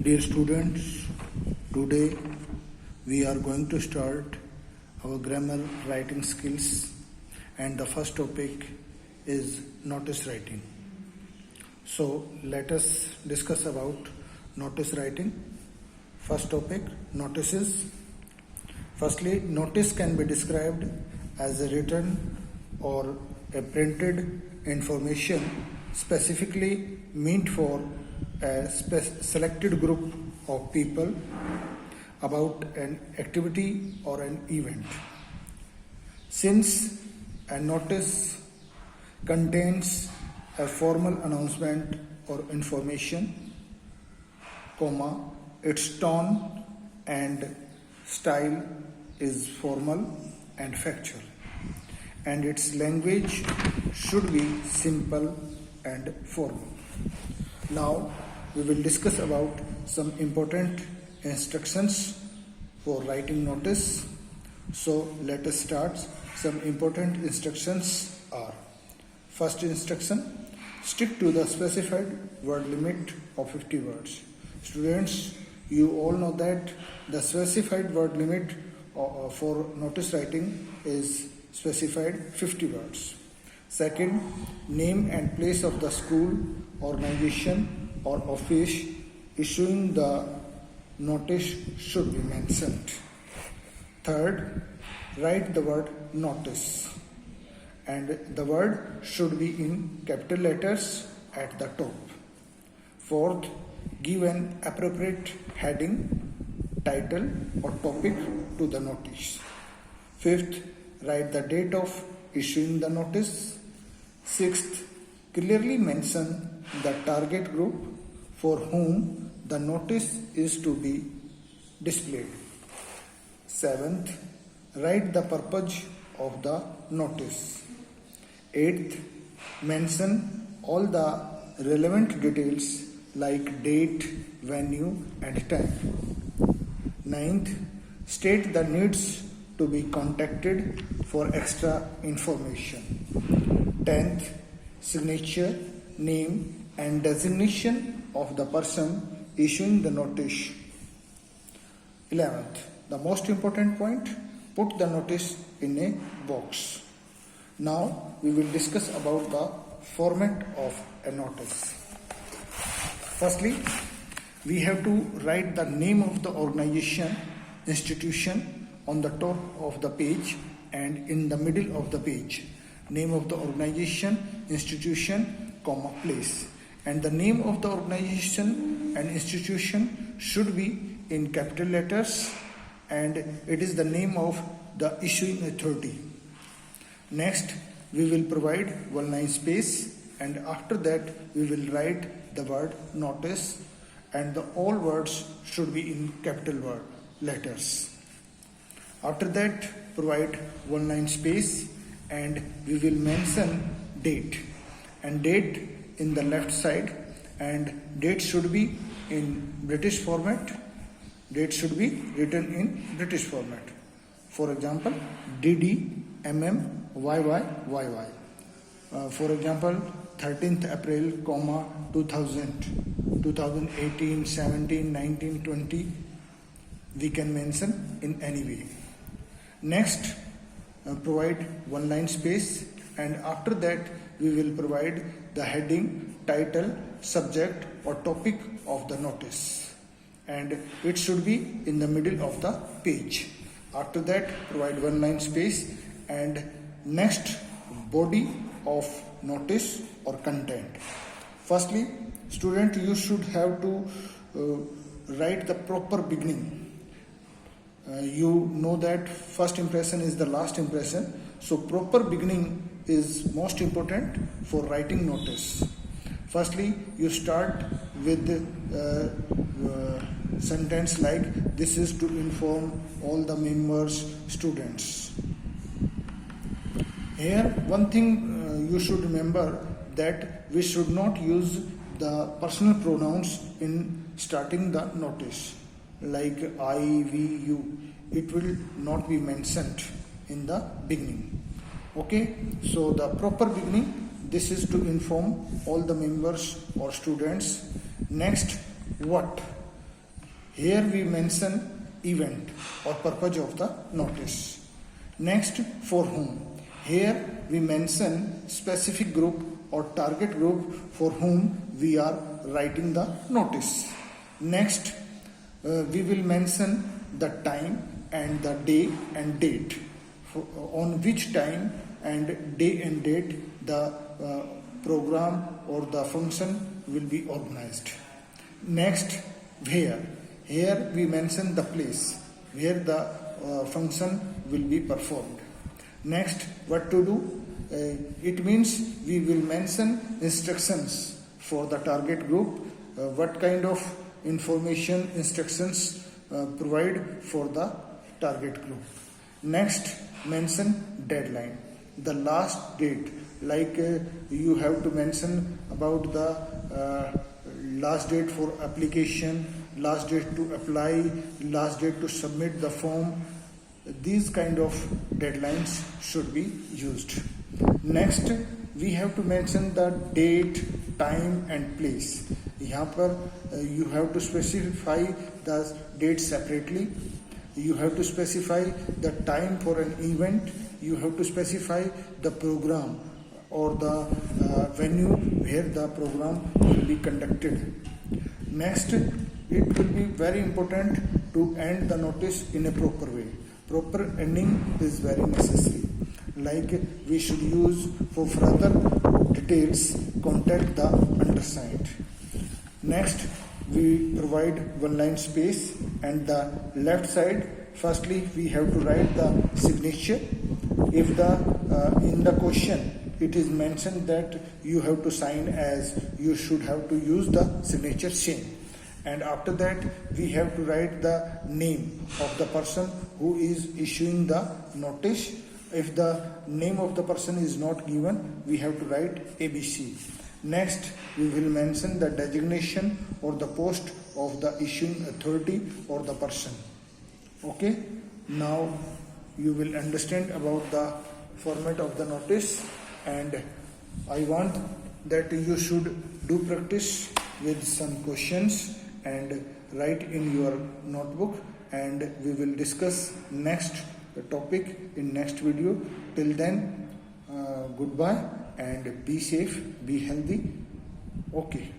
Dear students, today we are going to start our grammar writing skills, and the first topic is notice writing. So let us discuss about notice writing. First topic, notices. Firstly, notice can be described as a written or a printed information specifically meant for a selected group of people about an activity or an event. Since a notice contains a formal announcement or information, its tone and style is formal and factual, and its language should be simple and formal. Now we will discuss about some important instructions for writing notice. So let us start. Some important instructions are: first instruction, stick to the specified word limit of 50 words. Students, you all know that the specified word limit for notice writing is specified 50 words. Second, name and place of the school, organization or office issuing the notice should be mentioned. Third, write the word notice, and the word should be in capital letters at the top. Fourth, give an appropriate heading, title or topic to the notice. Fifth, write the date of issuing the notice. Sixth, clearly mention the target group for whom the notice is to be displayed. Seventh, write the purpose of the notice. Eighth, mention all the relevant details like date, venue and time. Ninth, state the needs to be contacted for extra information. 10th, signature, name and designation of the person issuing the notice. 11th, the most important point, put the notice in a box. Now we will discuss about the format of a notice. Firstly, we have to write the name of the organization, institution on the top of the page and in the middle of the page. Name of the organization, institution, place. And the name of the organization and institution should be in capital letters, and it is the name of the issuing authority. Next, we will provide one line space, and after that we will write the word notice, and all words should be in capital letters. After that, provide one line space, and we will mention date, and date in the left side, and date should be in British format. Date should be written in British format. For example, DD, MM, YY, YY. For example, 13th April, 2000, 2018, 17, 19, 20. We can mention in any way. Next, provide one line space, and after that we will provide the heading, title, subject or topic of the notice, and it should be in the middle of the page. After that, provide one line space, and next, body of notice or content. Firstly, student, you should have to write the proper beginning. You know that first impression is the last impression, so proper beginning is most important for writing notice. Firstly, you start with sentence like, this is to inform all the members, students. Here, one thing you should remember, that we should not use the personal pronouns in starting the notice, like I, we, you. It will not be mentioned in the beginning. Okay, so the proper beginning, this is to inform all the members or students. Next, what? Here we mention event or purpose of the notice. Next, for whom. Here we mention specific group or target group for whom we are writing the notice. Next, we will mention the time and the day and date. On which time and day and date the program or the function will be organized. Next, where. Here we mention the place where the function will be performed. Next, what to do? It means we will mention instructions for the target group, what kind of information instructions provide for the target group. Next, mention deadline, the last date, like you have to mention about the last date for application, last date to apply, last date to submit the form. These kind of deadlines should be used. Next, we have to mention the date, time and place. यहाँ पर you have to specify the date separately. You have to specify the time for an event. You have to specify the program or the venue where the program will be conducted. Next, it will be very important to end the notice in a proper way. Proper ending is very necessary. Like we should use for further details, contact the undersigned. Next, we provide one line space and the left side. Firstly, we have to write the signature. If in the question it is mentioned that you have to sign as, you should have to use the signature same. And after that, we have to write the name of the person who is issuing the notice. If the name of the person is not given, we have to write ABC. Next, we will mention the designation or the post of the issuing authority or the person. Okay, now you will understand about the format of the notice, and I want that you should do practice with some questions and write in your notebook, and we will discuss next topic in next video. Till then, goodbye and be safe, be healthy. Okay.